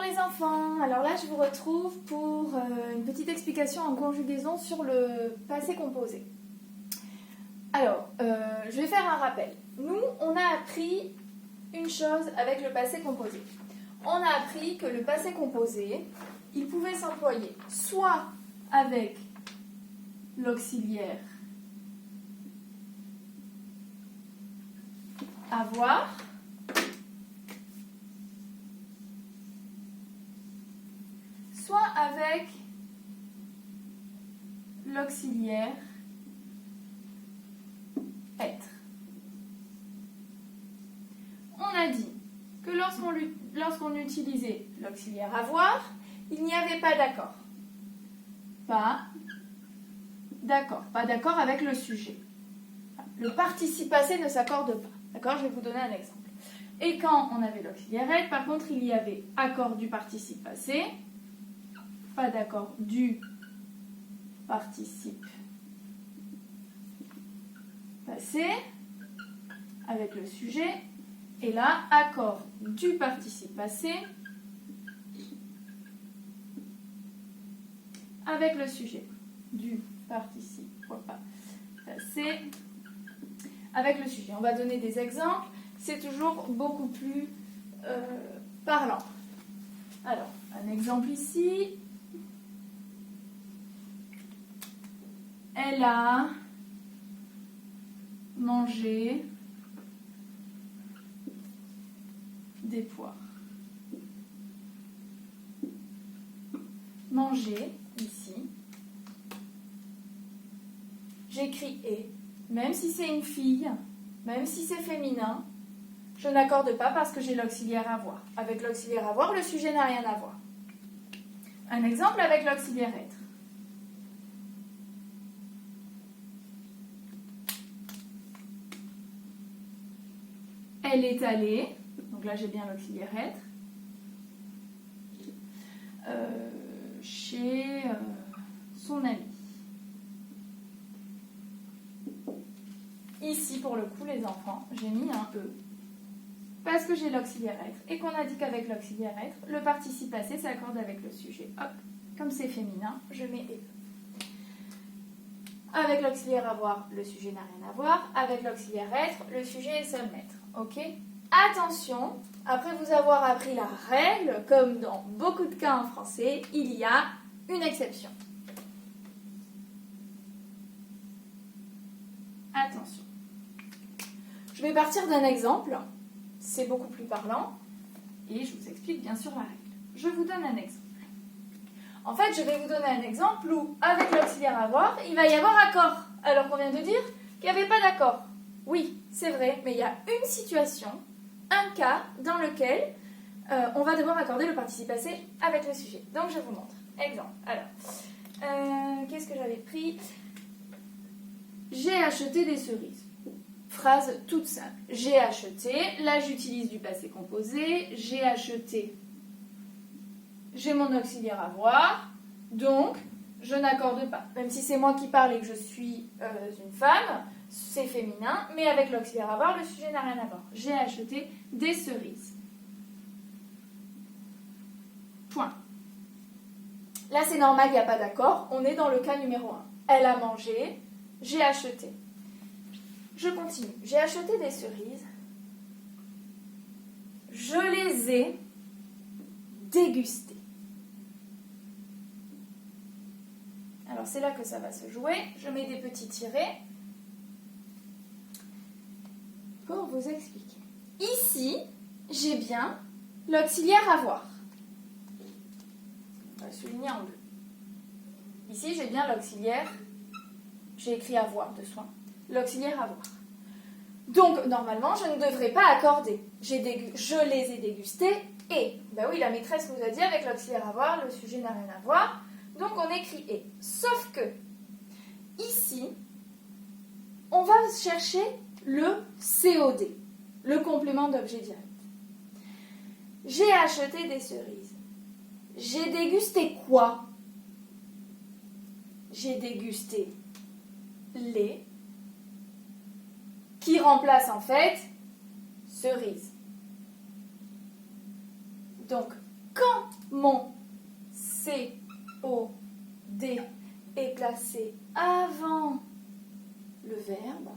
les enfants, alors là je vous retrouve pour une petite explication en conjugaison sur le passé composé. Alors, je vais faire un rappel. Nous, on a appris une chose avec le passé composé. On a appris que le passé composé, il pouvait s'employer soit avec l'auxiliaire avoir, soit avec l'auxiliaire être. On a dit que lorsqu'on utilisait l'auxiliaire avoir, il n'y avait pas d'accord. Pas d'accord avec le sujet. Le participe passé ne s'accorde pas. D'accord, je vais vous donner un exemple. Et quand on avait l'auxiliaire être, par contre, il y avait accord du participe passé, pas d'accord du participe passé avec le sujet, et là, accord du participe passé avec le sujet. Du participe passé avec le sujet. On va donner des exemples, c'est toujours beaucoup plus parlant. Alors, un exemple ici. Elle a mangé des poires. Manger, ici. J'écris « et ». Même si c'est une fille, même si c'est féminin, je n'accorde pas parce que j'ai l'auxiliaire avoir. Avec l'auxiliaire avoir, le sujet n'a rien à voir. Un exemple avec l'auxiliaire être. Elle est allée, donc là j'ai bien l'auxiliaire être, chez son ami. Ici, pour le coup, les enfants, j'ai mis un E, parce que j'ai l'auxiliaire être, et qu'on a dit qu'avec l'auxiliaire être, le participe passé s'accorde avec le sujet. Hop, comme c'est féminin, je mets E. Avec l'auxiliaire avoir, le sujet n'a rien à voir. Avec l'auxiliaire être, le sujet est seul maître. Ok ? Attention, après vous avoir appris la règle, comme dans beaucoup de cas en français, il y a une exception. Attention. Je vais partir d'un exemple, c'est beaucoup plus parlant, et je vous explique bien sûr la règle. Je vous donne un exemple. En fait, je vais vous donner un exemple où, avec l'auxiliaire avoir, il va y avoir accord, alors qu'on vient de dire qu'il n'y avait pas d'accord. Oui, c'est vrai, mais il y a une situation, un cas dans lequel on va devoir accorder le participe passé avec le sujet. Donc, je vous montre. Exemple. Alors, qu'est-ce que j'avais pris ? J'ai acheté des cerises. Phrase toute simple. J'ai acheté, là j'utilise du passé composé, j'ai acheté, j'ai mon auxiliaire avoir, donc je n'accorde pas. Même si c'est moi qui parle et que je suis une femme, c'est féminin, mais avec l'auxiliaire avoir, le sujet n'a rien à voir. J'ai acheté des cerises. Point. Là c'est normal, il n'y a pas d'accord, on est dans le cas numéro 1. Elle a mangé, j'ai acheté. Je continue. J'ai acheté des cerises. Je les ai dégustées. Alors c'est là que ça va se jouer. Je mets des petits tirets pour vous expliquer. Ici, j'ai bien l'auxiliaire avoir. On va souligner en bleu. Ici, j'ai bien l'auxiliaire. J'ai écrit avoir de soin. L'auxiliaire avoir. Donc, normalement, je ne devrais pas accorder. Je les ai dégustés et. Ben oui, la maîtresse nous a dit avec l'auxiliaire avoir, le sujet n'a rien à voir. Donc, on écrit et. Sauf que, ici, on va chercher le COD, le complément d'objet direct. J'ai acheté des cerises. J'ai dégusté quoi ? J'ai dégusté les, qui remplace en fait cerise. Donc, quand mon COD est placé avant le verbe,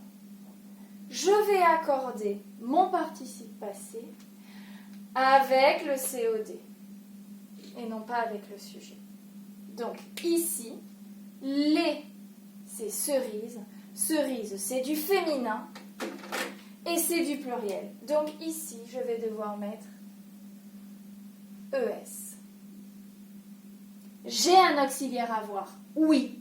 je vais accorder mon participe passé avec le COD et non pas avec le sujet. Donc ici, les, c'est cerise. Cerise, c'est du féminin et c'est du pluriel. Donc ici, je vais devoir mettre ES. J'ai un auxiliaire à voir, oui.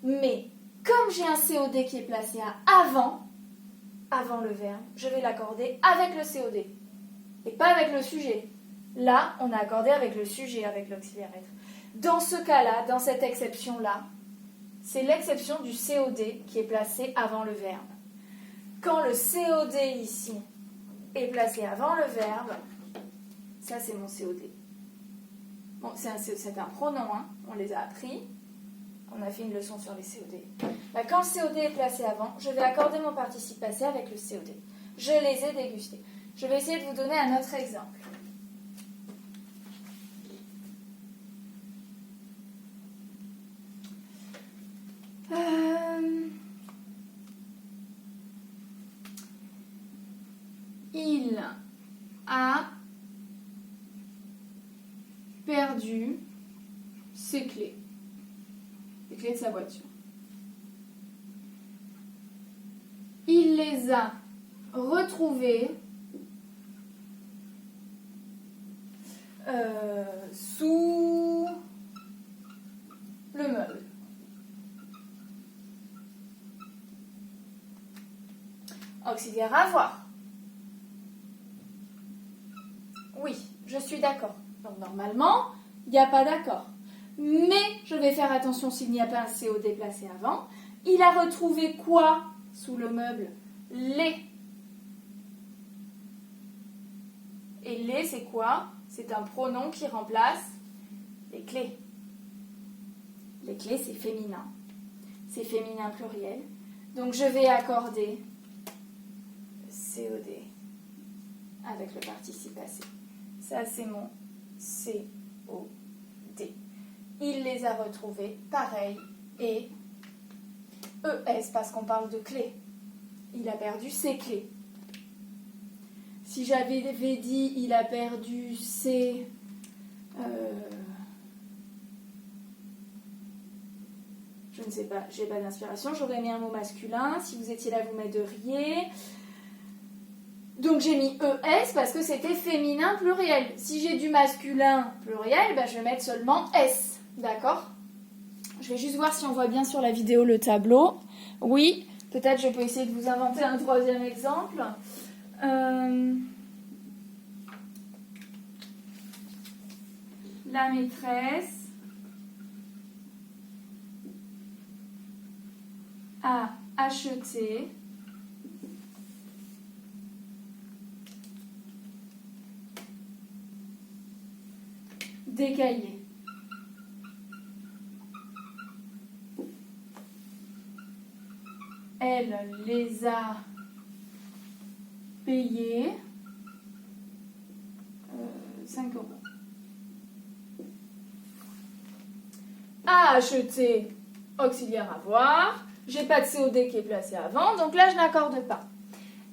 Mais comme j'ai un COD qui est placé avant le verbe, je vais l'accorder avec le COD et pas avec le sujet. Là, on a accordé avec le sujet, avec l'auxiliaire être. Dans ce cas-là, dans cette exception-là, c'est l'exception du COD qui est placé avant le verbe. Quand le COD ici est placé avant le verbe, ça c'est mon COD. Bon, c'est un pronom, hein, on les a appris. On a fait une leçon sur les COD. Quand le COD est placé avant, je vais accorder mon participe passé avec le COD. Je les ai dégustés. Je vais essayer de vous donner un autre exemple. Il a perdu ses clés. Les clés de sa voiture. Il les a retrouvées sous le meuble. Auxiliaire à voir. Oui, je suis d'accord. Donc normalement, il n'y a pas d'accord. Mais je vais faire attention s'il n'y a pas un COD placé avant. Il a retrouvé quoi sous le meuble? Les. Et les, c'est quoi? C'est un pronom qui remplace les clés. Les clés, c'est féminin. C'est féminin pluriel. Donc je vais accorder COD avec le participe passé. Ça, c'est mon COD. Il les a retrouvés, pareil, et ES, parce qu'on parle de clés. Il a perdu ses clés. Si j'avais dit il a perdu ses... je ne sais pas, j'ai pas d'inspiration, j'aurais mis un mot masculin. Si vous étiez là, vous m'aideriez. Donc j'ai mis ES parce que c'était féminin pluriel. Si j'ai du masculin pluriel, je vais mettre seulement S. D'accord? Je vais juste voir si on voit bien sur la vidéo le tableau. Oui, peut-être je peux essayer de vous inventer un troisième exemple. La maîtresse a acheté des cahiers. Elle les a payés 5 euros. A acheté, auxiliaire à voir. J'ai pas de COD qui est placé avant, donc là je n'accorde pas.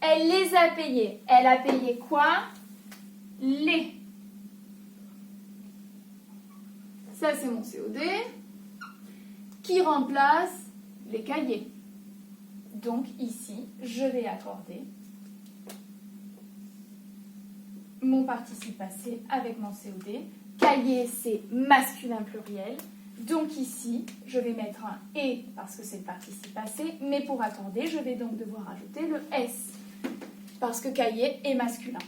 Elle les a payés. Elle a payé quoi? Les. Ça c'est mon COD qui remplace les cahiers. Donc ici, je vais accorder mon participe passé avec mon COD. Cahier, c'est masculin pluriel. Donc ici, je vais mettre un « et » parce que c'est le participe passé. Mais pour accorder, je vais donc devoir ajouter le « s » parce que cahier est masculin.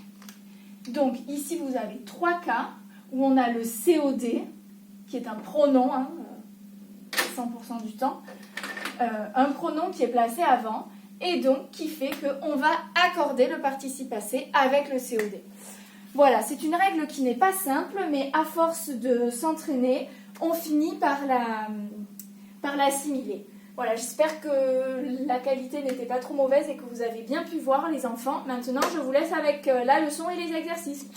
Donc ici, vous avez 3 cas où on a le COD, qui est un pronom, 100% du temps. Un pronom qui est placé avant et donc qui fait qu'on va accorder le participe passé avec le COD. Voilà, c'est une règle qui n'est pas simple, mais à force de s'entraîner, on finit par l'assimiler. Voilà, j'espère que la qualité n'était pas trop mauvaise et que vous avez bien pu voir les enfants. Maintenant, je vous laisse avec la leçon et les exercices.